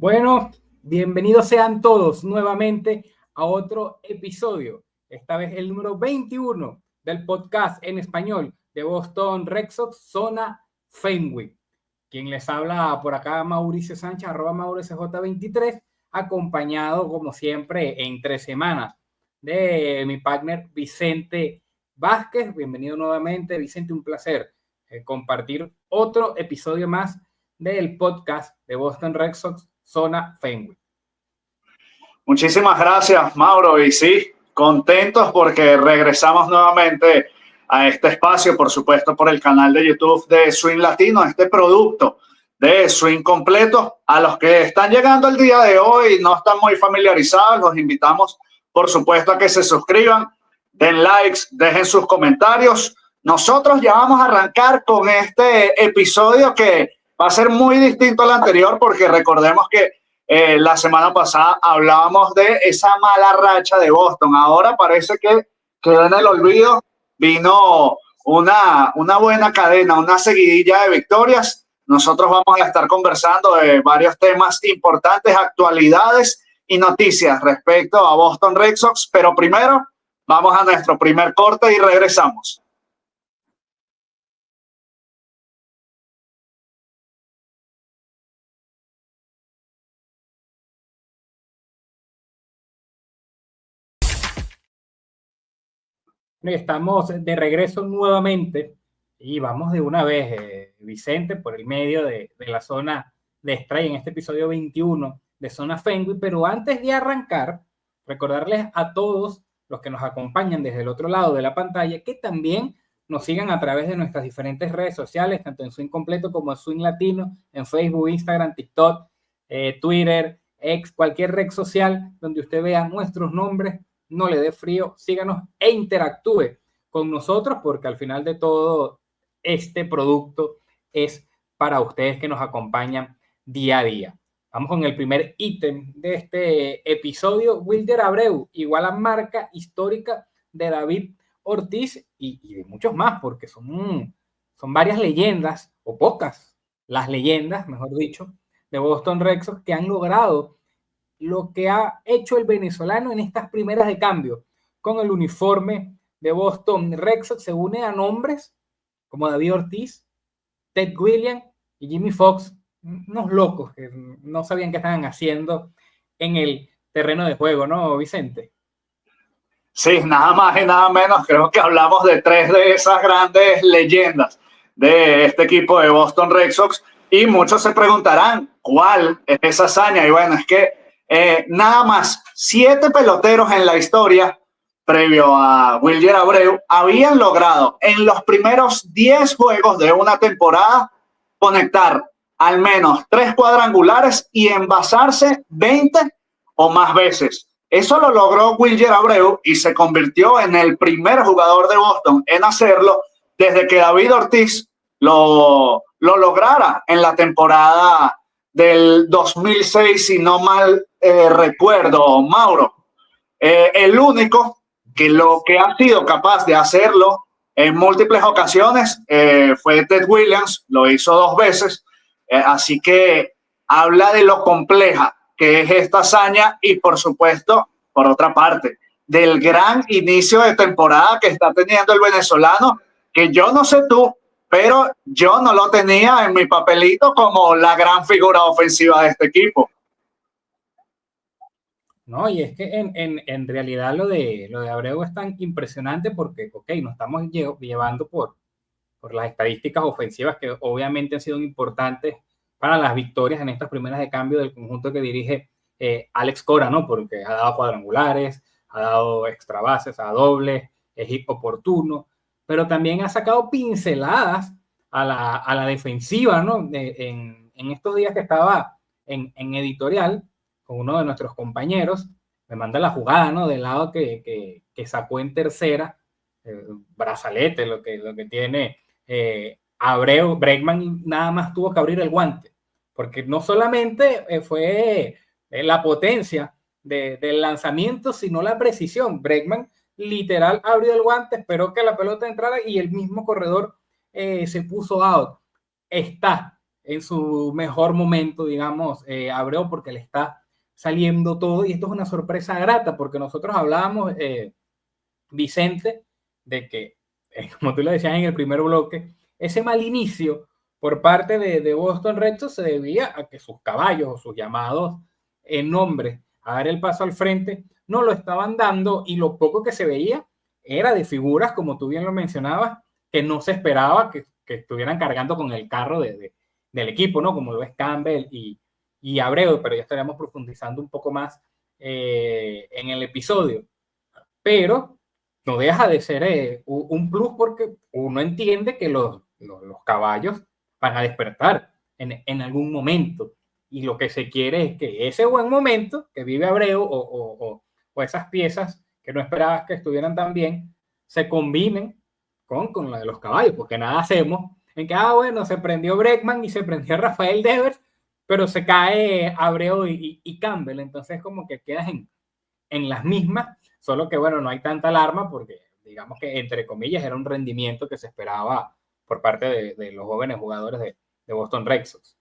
Bueno, bienvenidos sean todos nuevamente a otro episodio, esta vez el número 21 del podcast en español de Boston Red Sox, Zona Fenway. Quien les habla por acá, Mauricio Sánchez, @MauricioJ23, acompañado como siempre entre semanas de mi partner Vicente Vázquez. Bienvenido nuevamente, Vicente, un placer compartir otro episodio más del podcast de Boston Red Sox, Zona Fenway. Muchísimas gracias, Mauro. Y sí, contentos porque regresamos nuevamente a este espacio, por supuesto, por el canal de YouTube de Swing Latino, este producto de Swing completo. A los que están llegando el día de hoy y no están muy familiarizados, los invitamos, por supuesto, a que se suscriban, den likes, dejen sus comentarios. Nosotros ya vamos a arrancar con este episodio que va a ser muy distinto al anterior porque recordemos que la semana pasada hablábamos de esa mala racha de Boston. Ahora parece que quedó en el olvido. Vino una buena cadena, una seguidilla de victorias. Nosotros vamos a estar conversando de varios temas importantes, actualidades y noticias respecto a Boston Red Sox. Pero primero vamos a nuestro primer corte y regresamos. Estamos de regreso nuevamente y vamos de una vez, Vicente, por el medio de la zona de strike en este episodio 21 de Zona Fenway. Pero antes de arrancar, recordarles a todos los que nos acompañan desde el otro lado de la pantalla que también nos sigan a través de nuestras diferentes redes sociales, tanto en Swing Completo como en Swing Latino, en Facebook, Instagram, TikTok, Twitter, X, cualquier red social donde usted vea nuestros nombres. No le dé frío, síganos e interactúe con nosotros, porque al final de todo este producto es para ustedes que nos acompañan día a día. Vamos con el primer ítem de este episodio. Wilder Abreu igual a marca histórica de David Ortiz y de muchos más, porque son varias leyendas, o pocas, las leyendas, mejor dicho, de Boston Red Sox que han logrado lo que ha hecho el venezolano en estas primeras de cambio con el uniforme de Boston Red Sox. Se une a nombres como David Ortiz, Ted Williams y Jimmy Fox, unos locos que no sabían qué estaban haciendo en el terreno de juego, ¿no, Vicente? Sí, nada más y nada menos. Creo que hablamos de tres de esas grandes leyendas de este equipo de Boston Red Sox y muchos se preguntarán cuál es esa hazaña. Y bueno, es que nada más 7 peloteros en la historia previo a Wilder Abreu habían logrado en los primeros 10 juegos de una temporada conectar al menos 3 cuadrangulares y envasarse 20 o más veces. Eso lo logró Wilder Abreu y se convirtió en el primer jugador de Boston en hacerlo desde que David Ortiz lo lograra en la temporada del 2006, si no mal recuerdo, Mauro. El único que ha sido capaz de hacerlo en múltiples ocasiones fue Ted Williams, lo hizo 2 veces, así que habla de lo compleja que es esta hazaña y por supuesto, por otra parte, del gran inicio de temporada que está teniendo el venezolano, que yo no sé tú, pero yo no lo tenía en mi papelito como la gran figura ofensiva de este equipo. No, y es que en realidad lo de Abreu es tan impresionante porque, ok, nos estamos llevando por las estadísticas ofensivas que obviamente han sido importantes para las victorias en estas primeras de cambio del conjunto que dirige Alex Cora, ¿no? Porque ha dado cuadrangulares, ha dado extra bases, ha dado dobles, es hit oportuno, pero también ha sacado pinceladas a la defensiva, ¿no? En estos días que estaba en editorial con uno de nuestros compañeros, me manda la jugada, ¿no? Del lado que sacó en tercera, brazalete, lo que tiene Abreu. Bregman nada más tuvo que abrir el guante, porque no solamente fue la potencia del lanzamiento, sino la precisión. Bregman literal abrió el guante, esperó que la pelota entrara y el mismo corredor se puso out. Está en su mejor momento, digamos, Abreu, porque le está saliendo todo, y esto es una sorpresa grata, porque nosotros hablábamos, Vicente, de que, como tú lo decías en el primer bloque, ese mal inicio por parte de Boston Red Sox se debía a que sus caballos o sus llamados en nombre a dar el paso al frente no lo estaban dando, y lo poco que se veía era de figuras, como tú bien lo mencionabas, que no se esperaba que estuvieran cargando con el carro del equipo, ¿no? Como lo es Campbell y Abreu, pero ya estaremos profundizando un poco más en el episodio. Pero no deja de ser un plus, porque uno entiende que los caballos van a despertar en algún momento, y lo que se quiere es que ese buen momento que vive Abreu o esas piezas que no esperabas que estuvieran tan bien se combinen con la de los caballos, porque nada hacemos en que, bueno, se prendió Bregman y se prendió Rafael Devers, pero se cae Abreu y Campbell, entonces como que quedas en las mismas, solo que bueno, no hay tanta alarma porque digamos que entre comillas era un rendimiento que se esperaba por parte de los jóvenes jugadores de Boston Red Sox.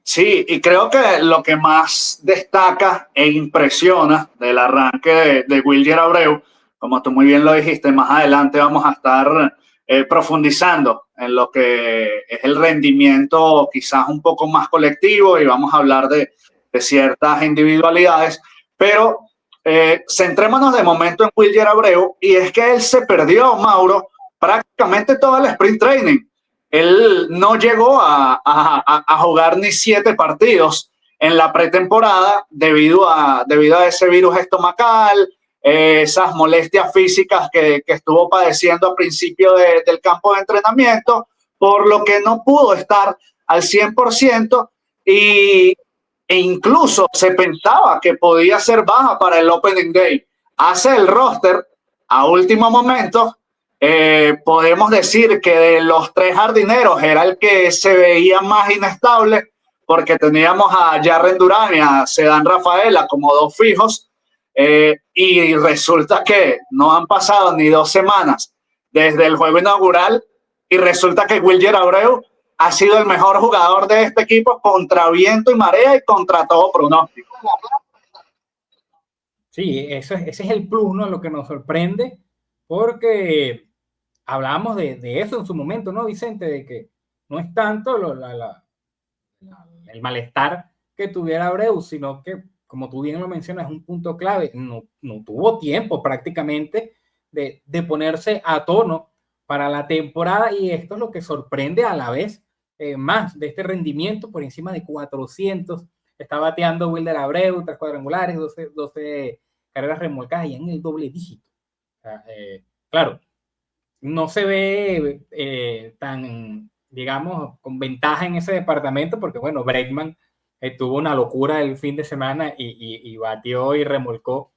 Sí, y creo que lo que más destaca e impresiona del arranque de Wilyer Abreu, como tú muy bien lo dijiste, más adelante vamos a estar profundizando en lo que es el rendimiento quizás un poco más colectivo, y vamos a hablar de ciertas individualidades, pero centrémonos de momento en Wilyer Abreu, y es que él se perdió, Mauro, prácticamente todo el sprint training. Él no llegó a jugar ni 7 partidos en la pretemporada debido a ese virus estomacal, esas molestias físicas que estuvo padeciendo al principio del campo de entrenamiento, por lo que no pudo estar al 100%, e incluso se pensaba que podía ser baja para el Opening Day. Hace el roster a último momento. Podemos decir que de los 3 jardineros era el que se veía más inestable, porque teníamos a Jarren Duran y a Cedán Rafaela como 2 fijos, y resulta que no han pasado ni 2 semanas desde el juego inaugural, y resulta que Wilyer Abreu ha sido el mejor jugador de este equipo contra viento y marea y contra todo pronóstico. Sí, ese es el plus, ¿no? Lo que nos sorprende, porque hablábamos de eso en su momento, ¿no, Vicente? De que no es tanto el malestar que tuviera Abreu, sino que, como tú bien lo mencionas, es un punto clave. No tuvo tiempo prácticamente de ponerse a tono para la temporada, y esto es lo que sorprende a la vez más de este rendimiento por encima de 400. Está bateando Wilder Abreu, 3 cuadrangulares, 12 carreras remolcadas, y en el doble dígito. O sea, claro, no se ve tan, digamos, con ventaja en ese departamento, porque bueno, Bregman tuvo una locura el fin de semana y batió y remolcó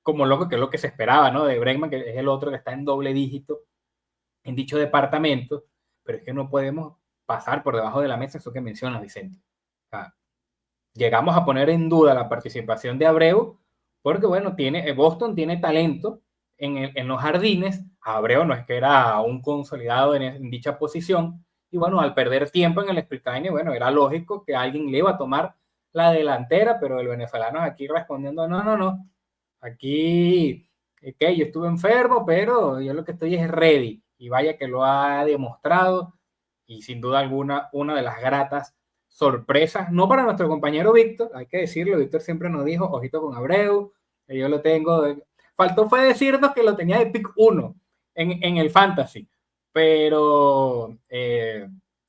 como loco, que es lo que se esperaba, ¿no? De Bregman, que es el otro que está en doble dígito en dicho departamento, pero es que no podemos pasar por debajo de la mesa eso que mencionas, Vicente. O sea, llegamos a poner en duda la participación de Abreu, porque bueno, Boston tiene talento en los jardines. Abreu no es que era un consolidado en dicha posición, y bueno, al perder tiempo en el sprint training, bueno, era lógico que alguien le iba a tomar la delantera, pero el venezolano aquí respondiendo, no, aquí, yo estuve enfermo, pero yo lo que estoy es ready, y vaya que lo ha demostrado, y sin duda alguna, una de las gratas sorpresas, no para nuestro compañero Víctor, hay que decirlo, Víctor siempre nos dijo, ojito con Abreu, que yo lo tengo, faltó fue decirnos que lo tenía de pick 1 en el fantasy, pero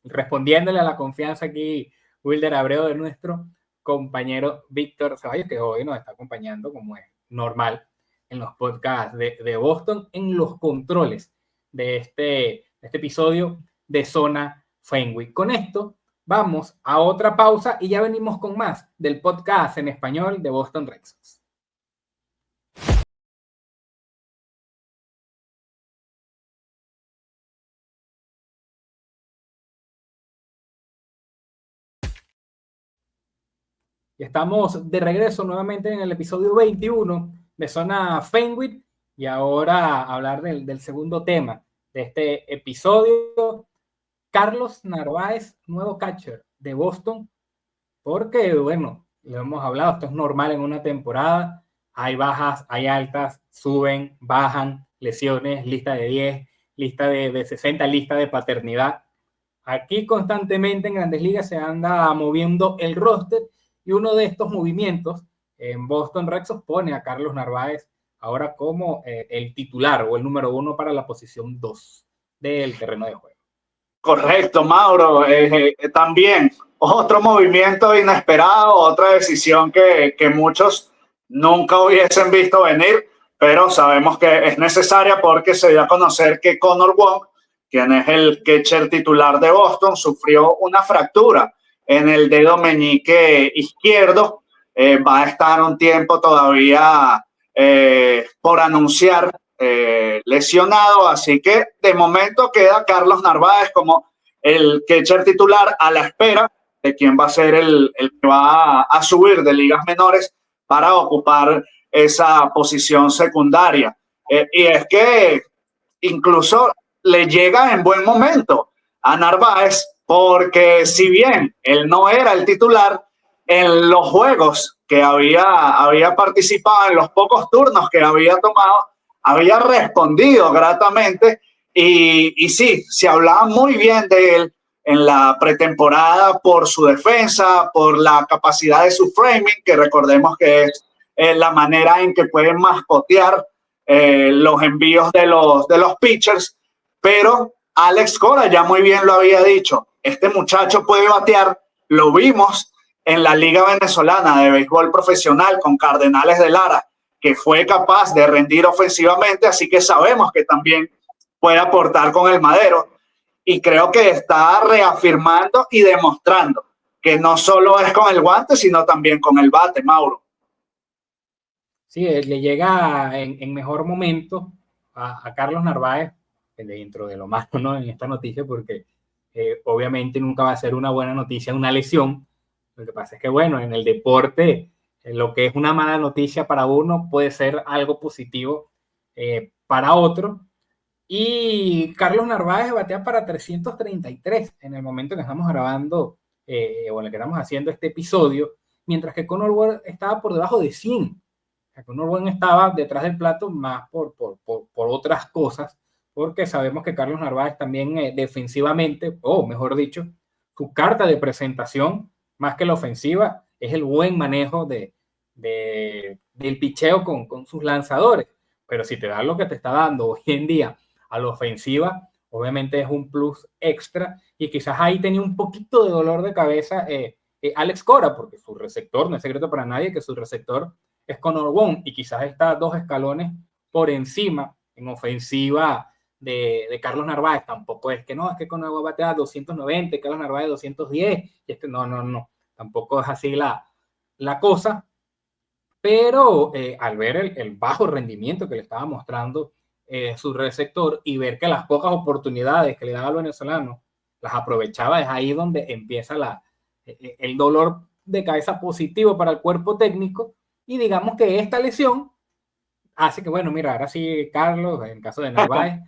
respondiéndole a la confianza aquí, Wilder Abreu, de nuestro compañero Víctor Ceballos, que hoy nos está acompañando como es normal en los podcasts de Boston, en los controles de este episodio de Zona Fenway. Con esto vamos a otra pausa y ya venimos con más del podcast en español de Boston Red Sox. Y estamos de regreso nuevamente en el episodio 21 de Zona Fenway, y ahora hablar del segundo tema de este episodio, Carlos Narváez, nuevo catcher de Boston, porque, bueno, lo hemos hablado, esto es normal en una temporada, hay bajas, hay altas, suben, bajan, lesiones, lista de 10, lista de 60, lista de paternidad. Aquí constantemente en Grandes Ligas se anda moviendo el roster y uno de estos movimientos en Boston Red Sox pone a Carlos Narváez ahora como el titular o el número 1 para la posición 2 del terreno de juego. Correcto, Mauro. También otro movimiento inesperado, otra decisión que muchos nunca hubiesen visto venir, pero sabemos que es necesaria porque se dio a conocer que Connor Wong, quien es el catcher titular de Boston, sufrió una fractura en el dedo meñique izquierdo. Va a estar un tiempo todavía por anunciar lesionado, así que de momento queda Carlos Narváez como el catcher titular a la espera de quién va a ser el que va a subir de ligas menores para ocupar esa posición secundaria. Y es que incluso le llega en buen momento a Narváez, porque si bien él no era el titular, en los juegos que había participado, en los pocos turnos que había tomado, había respondido gratamente y sí, se hablaba muy bien de él en la pretemporada por su defensa, por la capacidad de su framing, que recordemos que es la manera en que pueden mascotear los envíos de los pitchers, pero Alex Cora ya muy bien lo había dicho, este muchacho puede batear, lo vimos en la Liga Venezolana de Béisbol Profesional con Cardenales de Lara, que fue capaz de rendir ofensivamente, así que sabemos que también puede aportar con el madero. Y creo que está reafirmando y demostrando que no solo es con el guante, sino también con el bate, Mauro. Sí, le llega en mejor momento a Carlos Narváez, dentro de lo malo, ¿no?, en esta noticia, porque obviamente nunca va a ser una buena noticia una lesión. Lo que pasa es que, bueno, en el deporte, lo que es una mala noticia para uno puede ser algo positivo para otro. Y Carlos Narváez batea para 333 en el momento que estamos grabando o en el que estamos haciendo este episodio, mientras que Connor Ward estaba por debajo de 100. Connor Ward estaba detrás del plato más por otras cosas, porque sabemos que Carlos Narváez también defensivamente, o mejor dicho, su carta de presentación, más que la ofensiva, es el buen manejo del picheo con sus lanzadores. Pero si te da lo que te está dando hoy en día a la ofensiva, obviamente es un plus extra, y quizás ahí tenía un poquito de dolor de cabeza Alex Cora, porque su receptor, no es secreto para nadie que su receptor es Connor Wong, y quizás está 2 escalones por encima en ofensiva de Carlos Narváez. Tampoco es que no, es que Connor Wong batea 290, Carlos Narváez 210, y no, tampoco es así la cosa, pero al ver el bajo rendimiento que le estaba mostrando su receptor y ver que las pocas oportunidades que le daba al venezolano las aprovechaba, es ahí donde empieza el dolor de cabeza positivo para el cuerpo técnico. Y digamos que esta lesión hace que, bueno, mira, ahora sí, Carlos, en caso de Narváez,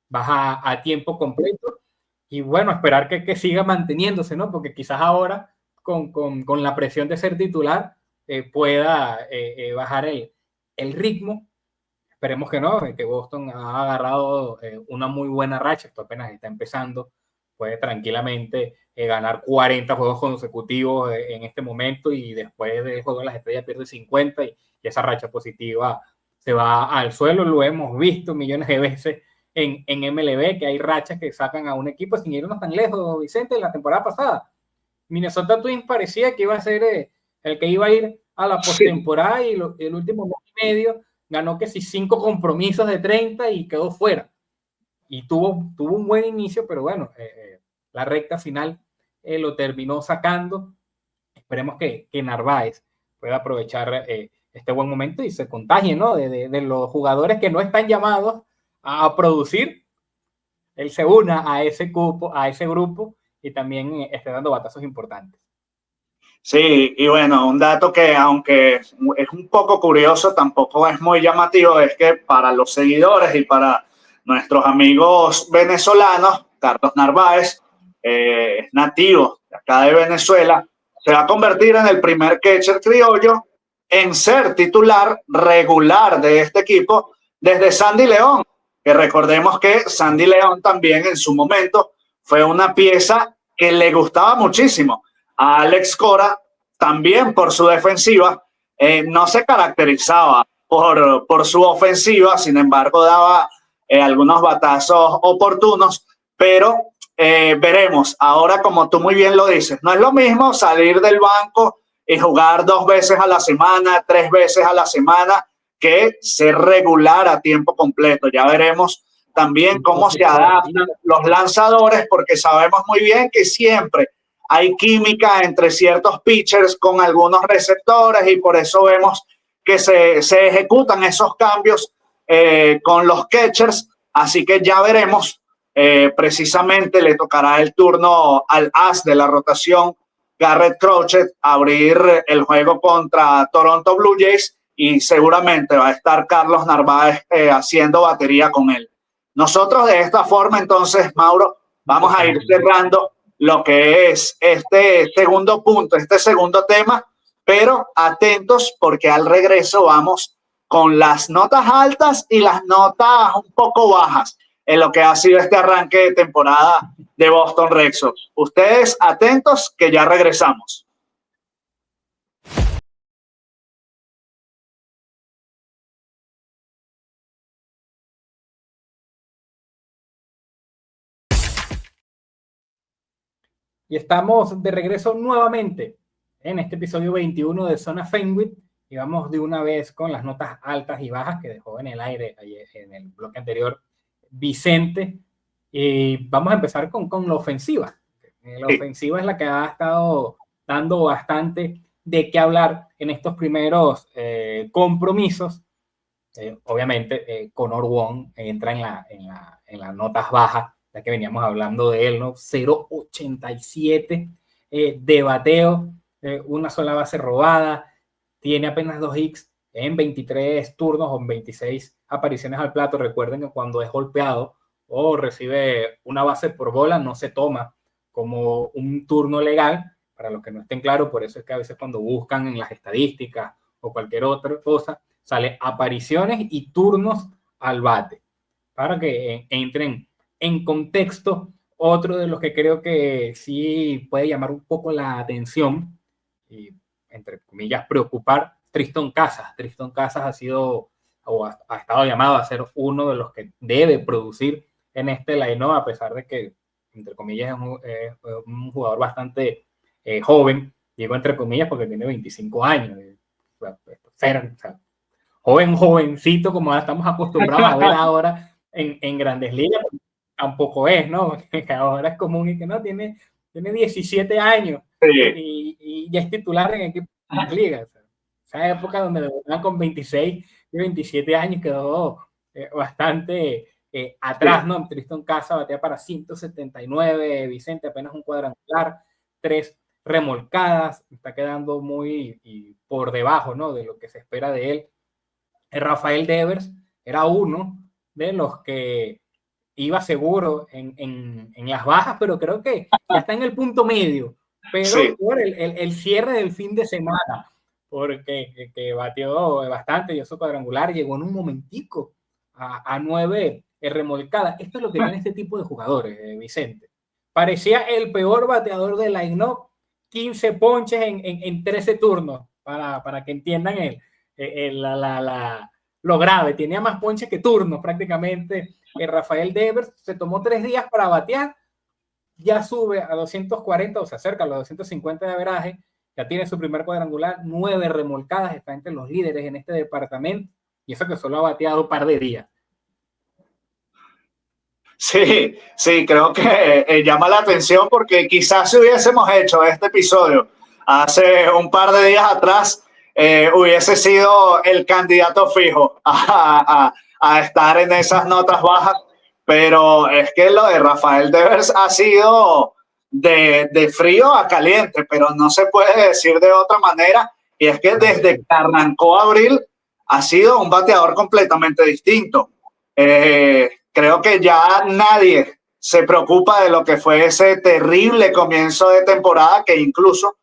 baja a tiempo completo, y bueno, esperar que siga manteniéndose, ¿no? Porque quizás ahora con la presión de ser titular pueda bajar el ritmo. Esperemos que no, que Boston ha agarrado una muy buena racha, esto apenas está empezando, puede tranquilamente ganar 40 juegos consecutivos en este momento, y después del Juego de las Estrellas pierde 50 y esa racha positiva se va al suelo. Lo hemos visto millones de veces en MLB, que hay rachas que sacan a un equipo sin irnos tan lejos, Vicente, en la temporada pasada. Minnesota Twins parecía que iba a ser el que iba a ir a la postemporada, sí, y el último mes y medio ganó que sí 5 compromisos de 30 y quedó fuera. Y tuvo un buen inicio, pero bueno, la recta final lo terminó sacando. Esperemos que Narváez pueda aprovechar este buen momento y se contagie, ¿no?, de los jugadores que no están llamados a producir. Él se una a ese grupo y también esté dando batazos importantes. Sí, y bueno, un dato que aunque es un poco curioso, tampoco es muy llamativo, es que para los seguidores y para nuestros amigos venezolanos, Carlos Narváez nativo de acá de Venezuela, se va a convertir en el primer catcher criollo en ser titular regular de este equipo desde Sandy León, que recordemos que Sandy León también en su momento fue una pieza que le gustaba muchísimo a Alex Cora, también por su defensiva. No se caracterizaba por su ofensiva, sin embargo daba algunos batazos oportunos, pero veremos. Ahora, como tú muy bien lo dices, no es lo mismo salir del banco y jugar 2 veces a la semana, 3 veces a la semana, que ser regular a tiempo completo. Ya veremos también cómo se adaptan los lanzadores, porque sabemos muy bien que siempre hay química entre ciertos pitchers con algunos receptores y por eso vemos que se ejecutan esos cambios con los catchers. Así que ya veremos. Precisamente le tocará el turno al as de la rotación, Garrett Crochet, abrir el juego contra Toronto Blue Jays y seguramente va a estar Carlos Narváez haciendo batería con él. Nosotros de esta forma entonces, Mauro, vamos a ir cerrando lo que es este segundo punto, este segundo tema, pero atentos porque al regreso vamos con las notas altas y las notas un poco bajas en lo que ha sido este arranque de temporada de Boston Red Sox. Ustedes atentos que ya regresamos. Y estamos de regreso nuevamente en este episodio 21 de Zona Fenway y vamos de una vez con las notas altas y bajas que dejó en el aire ayer, en el bloque anterior Vicente. Y vamos a empezar con la ofensiva. La ofensiva es la que ha estado dando bastante de qué hablar en estos primeros compromisos. Obviamente, Connor Wong entra en las notas bajas, ya que veníamos hablando de él, ¿no? 0.87 de bateo, una sola base robada, tiene apenas 2 hits en 23 turnos o en 26 apariciones al plato. Recuerden que cuando es golpeado o recibe una base por bola, no se toma como un turno legal, para los que no estén claros. Por eso es que a veces cuando buscan en las estadísticas o cualquier otra cosa, sale apariciones y turnos al bate, para que entren en contexto. Otro de los que creo que sí puede llamar un poco la atención y, entre comillas, preocupar, Triston Casas. Triston Casas ha sido o ha estado llamado a ser uno de los que debe producir en este line-up, a pesar de que, entre comillas, es un jugador bastante joven. Digo entre comillas porque tiene 25 años. O sea, jovencito, como estamos acostumbrados a ver ahora en Grandes Ligas, tampoco es, ¿no? Que ahora es común y que no, tiene 17 años y ya es titular en equipos de las ligas. Esa época donde debutaban con 26 y 27 años quedó bastante atrás, ¿no? Triston Casas batea para 179, Vicente apenas un cuadrangular, 3 remolcadas, está quedando muy por debajo, ¿no? De lo que se espera de él. Rafael Devers era uno de los que iba seguro en las bajas, pero creo que ya está en el punto medio, pero sí, por el cierre del fin de semana, porque que batió bastante, dio su cuadrangular, llegó en un momentico a 9 remolcadas. Esto es lo que tiene este tipo de jugadores, Vicente. Parecía el peor bateador de la line-up, 15 ponches en 13 turnos, para que entiendan lo grave. Tenía más ponches que turnos prácticamente. Rafael Devers se tomó 3 días para batear, ya sube a 240 o se acerca a los 250 de averaje, ya tiene su primer cuadrangular, 9 remolcadas, está entre los líderes en este departamento, y eso que solo ha bateado un par de días. Sí, creo que llama la atención porque quizás si hubiésemos hecho este episodio hace un par de días atrás, hubiese sido el candidato fijo a estar en esas notas bajas, pero es que lo de Rafael Devers ha sido de frío a caliente, pero no se puede decir de otra manera, y es que desde que arrancó abril ha sido un bateador completamente distinto. Creo que ya nadie se preocupa de lo que fue ese terrible comienzo de temporada que incluso,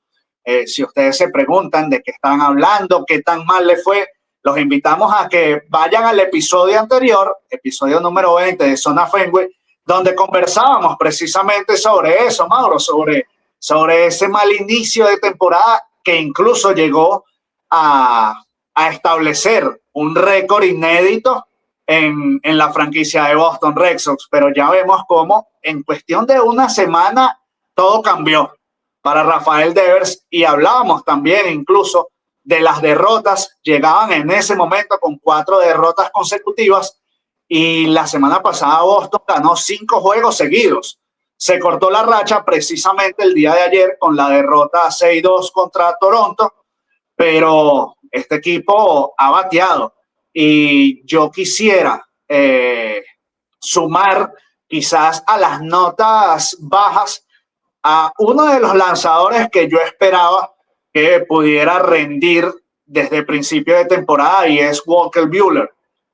si ustedes se preguntan de qué están hablando, qué tan mal le fue, los invitamos a que vayan al episodio anterior, episodio número 20 de Zona Fenway, donde conversábamos precisamente sobre eso, Mauro, sobre ese mal inicio de temporada que incluso llegó a establecer un récord inédito en la franquicia de Boston Red Sox, pero ya vemos cómo en cuestión de una semana todo cambió para Rafael Devers y hablábamos también incluso de las derrotas. Llegaban en ese momento con 4 derrotas consecutivas y la semana pasada Boston ganó 5 juegos seguidos. Se cortó la racha precisamente el día de ayer con la derrota 6-2 contra Toronto, pero este equipo ha bateado y yo quisiera sumar quizás a las notas bajas a uno de los lanzadores que yo esperaba que pudiera rendir desde el principio de temporada y es Walker Buehler.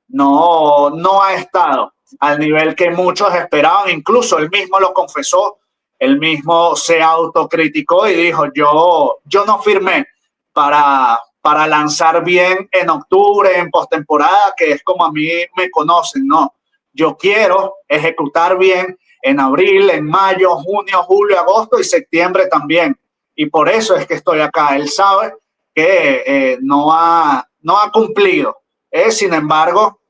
No ha estado al nivel que muchos esperaban, incluso él mismo lo confesó, él mismo se autocriticó y dijo, yo no firmé para lanzar bien en octubre, en postemporada, que es como a mí me conocen, no. Yo quiero ejecutar bien en abril, en mayo, junio, julio, agosto y septiembre también. Y por eso es que estoy acá. Él sabe que no ha cumplido. Sin embargo,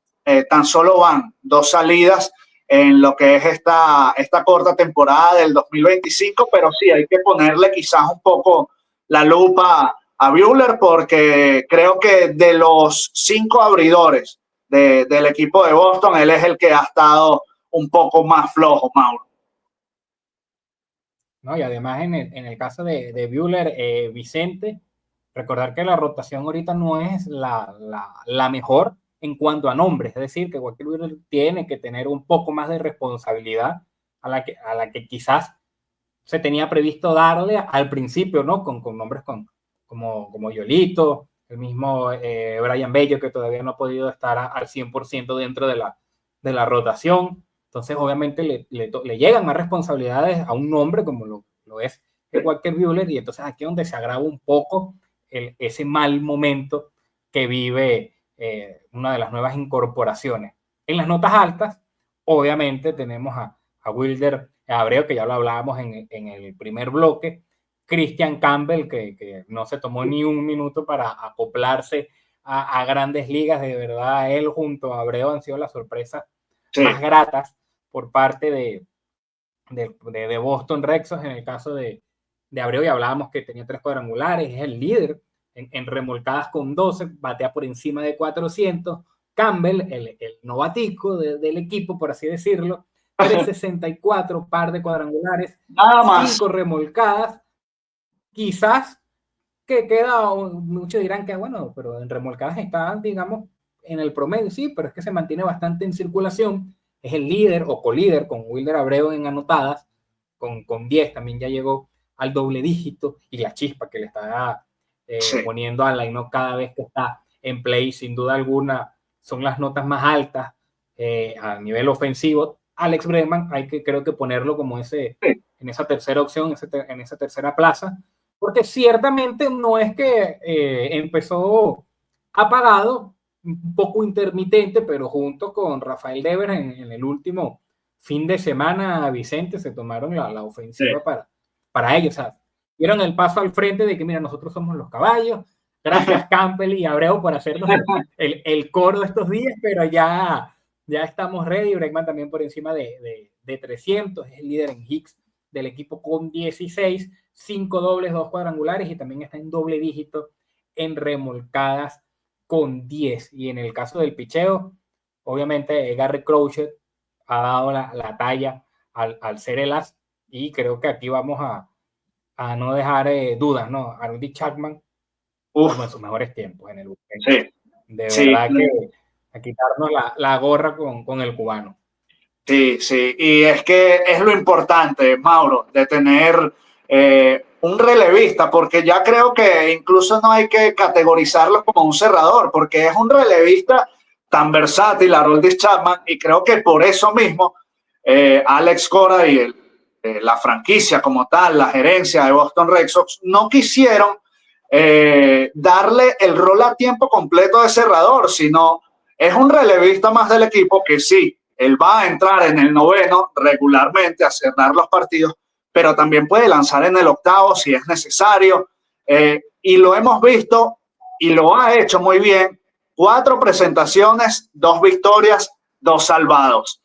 tan solo van 2 salidas en lo que es esta corta temporada del 2025, pero sí hay que ponerle quizás un poco la lupa a Buehler porque creo que de los 5 abridores del equipo de Boston, él es el que ha estado un poco más flojo, Mauro. No, y además en el caso de Buehler, Vicente, recordar que la rotación ahorita no es la mejor en cuanto a nombres, es decir, que Walker Buehler tiene que tener un poco más de responsabilidad a la que quizás se tenía previsto darle al principio, ¿no? Con nombres como Yolito, el mismo Brian Bello, que todavía no ha podido estar al 100% dentro de la rotación. Entonces, obviamente, le llegan más responsabilidades a un nombre como lo es el Walker Buehler, y entonces aquí es donde se agrava un poco ese mal momento que vive una de las nuevas incorporaciones. En las notas altas, obviamente, tenemos a Wilder Abreu, que ya lo hablábamos en el primer bloque, Christian Campbell, que no se tomó ni un minuto para acoplarse a grandes ligas. De verdad, él junto a Abreu han sido las sorpresas más gratas por parte de Boston Red Sox. En el caso de Abreu, ya hablábamos que tenía 3 cuadrangulares, es el líder en remolcadas con 12, batea por encima de 400. Campbell, el novatico del equipo, por así decirlo, 364, par de cuadrangulares, nada más, 5 remolcadas. Quizás que queda, muchos dirán que bueno, pero en remolcadas está, digamos, en el promedio, sí, pero es que se mantiene bastante en circulación. Es el líder o colíder con Wilder Abreu en anotadas, con 10, también ya llegó al doble dígito, y la chispa que le está poniendo a line cada vez que está en play, sin duda alguna, son las notas más altas a nivel ofensivo. Alex Bregman, creo que ponerlo como en esa tercera opción, en esa tercera plaza, porque ciertamente no es que empezó apagado, un poco intermitente, pero junto con Rafael Devers en el último fin de semana, Vicente, se tomaron la ofensiva para ellos. O sea, dieron el paso al frente de que, mira, nosotros somos los caballos. Gracias Campbell y Abreu por hacernos el coro estos días, pero ya estamos ready. Bregman también por encima de 300, es el líder en hits del equipo con 16, 5 dobles, 2 cuadrangulares, y también está en doble dígito en remolcadas con 10. Y en el caso del picheo, obviamente Gary Crochet ha dado la talla al ser el as, y creo que aquí vamos a no dejar dudas, ¿no? Aroldis Chapman, como en sus mejores tiempos en el weekend. Sí. De verdad que a quitarnos la gorra con el cubano. Sí, sí, y es que es lo importante, Mauro, de tener un relevista, porque ya creo que incluso no hay que categorizarlo como un cerrador, porque es un relevista tan versátil, Aroldis Chapman, y creo que por eso mismo Alex Cora y la franquicia como tal, la gerencia de Boston Red Sox, no quisieron darle el rol a tiempo completo de cerrador, sino es un relevista más del equipo que sí, él va a entrar en el noveno regularmente a cerrar los partidos, pero también puede lanzar en el octavo si es necesario. Y lo hemos visto y lo ha hecho muy bien. 4 presentaciones, 2 victorias, 2 salvados.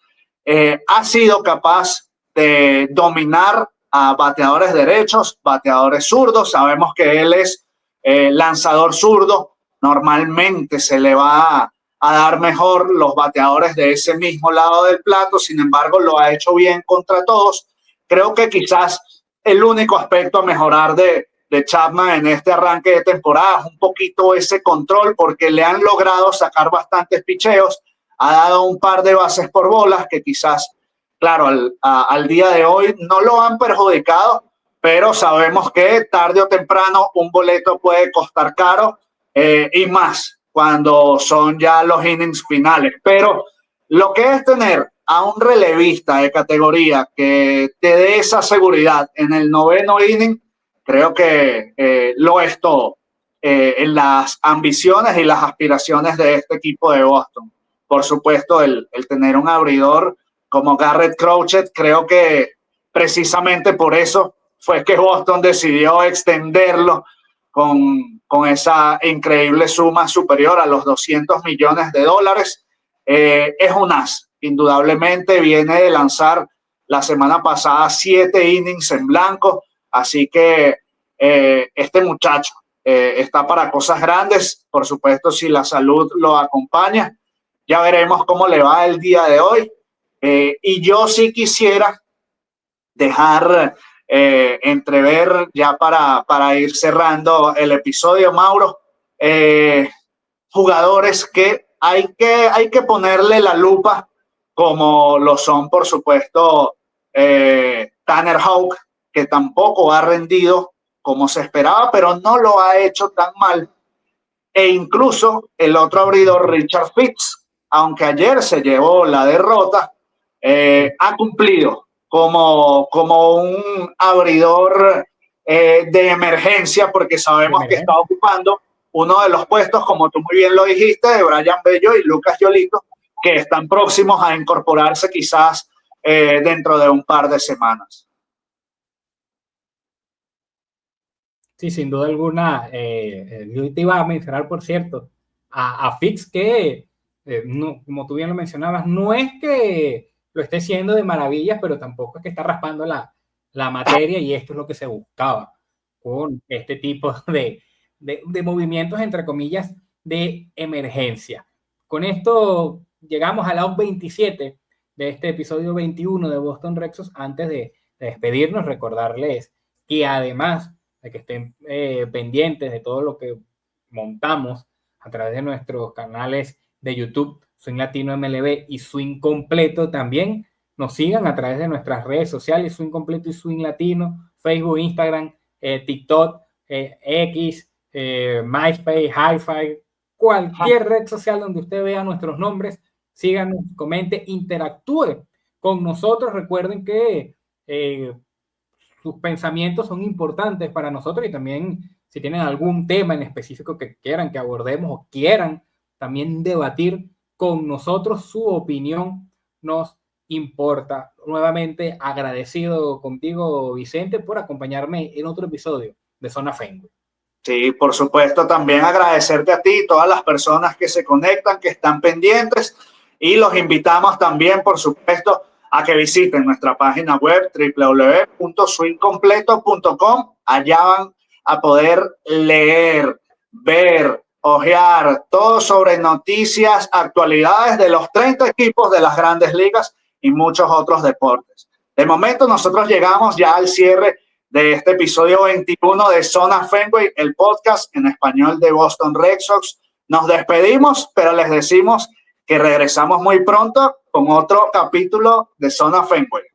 Ha sido capaz de dominar a bateadores derechos, bateadores zurdos. Sabemos que él es lanzador zurdo. Normalmente se le va a dar mejor los bateadores de ese mismo lado del plato. Sin embargo, lo ha hecho bien contra todos. Creo que quizás el único aspecto a mejorar de Chapman en este arranque de temporada es un poquito ese control, porque le han logrado sacar bastantes picheos, ha dado un par de bases por bolas que quizás, claro, al día de hoy no lo han perjudicado, pero sabemos que tarde o temprano un boleto puede costar caro, y más cuando son ya los innings finales. Pero lo que es tener a un relevista de categoría que te dé esa seguridad en el noveno inning, creo que lo es todo en las ambiciones y las aspiraciones de este equipo de Boston. Por supuesto, el tener un abridor como Garrett Crochet, creo que precisamente por eso fue que Boston decidió extenderlo con esa increíble suma superior a los $200 millones. Es un as, indudablemente viene de lanzar la semana pasada 7 innings en blanco, así que este muchacho está para cosas grandes, por supuesto si la salud lo acompaña. Ya veremos cómo le va el día de hoy. Y yo sí quisiera dejar entrever, ya para ir cerrando el episodio, Mauro, jugadores que hay que ponerle la lupa, como lo son, por supuesto, Tanner Houck, que tampoco ha rendido como se esperaba, pero no lo ha hecho tan mal. E incluso el otro abridor, Richard Fitz, aunque ayer se llevó la derrota, ha cumplido como un abridor de emergencia, porque sabemos que está ocupando uno de los puestos, como tú muy bien lo dijiste, de Brian Bello y Lucas Yolito, que están próximos a incorporarse quizás dentro de un par de semanas. Sí, sin duda alguna. Yo te iba a mencionar, por cierto, a Fitz, que, no, como tú bien lo mencionabas, no es que lo esté haciendo de maravillas, pero tampoco es que está raspando la materia, y esto es lo que se buscaba con este tipo de movimientos, entre comillas, de emergencia. Con esto llegamos al out 27 de este episodio 21 de Boston Red Sox. Antes de despedirnos, recordarles que además de que estén pendientes de todo lo que montamos a través de nuestros canales de YouTube, Swing Latino MLB y Swing Completo, también nos sigan a través de nuestras redes sociales, Swing Completo y Swing Latino, Facebook, Instagram, TikTok, X, MySpace, Hi-Fi, cualquier red social donde usted vea nuestros nombres, síganos, comente, interactúe con nosotros. Recuerden que sus pensamientos son importantes para nosotros, y también si tienen algún tema en específico que quieran que abordemos o quieran también debatir con nosotros, su opinión nos importa. Nuevamente agradecido contigo, Vicente, por acompañarme en otro episodio de Zona Fenway. Sí, por supuesto, también agradecerte a ti, todas las personas que se conectan, que están pendientes, y los invitamos también, por supuesto, a que visiten nuestra página web www.swingcompleto.com. Allá van a poder leer, ver, ojear todo sobre noticias, actualidades de los 30 equipos de las grandes ligas y muchos otros deportes. De momento nosotros llegamos ya al cierre de este episodio 21 de Zona Fenway, el podcast en español de Boston Red Sox. Nos despedimos, pero les decimos que regresamos muy pronto con otro capítulo de Zona Fenway.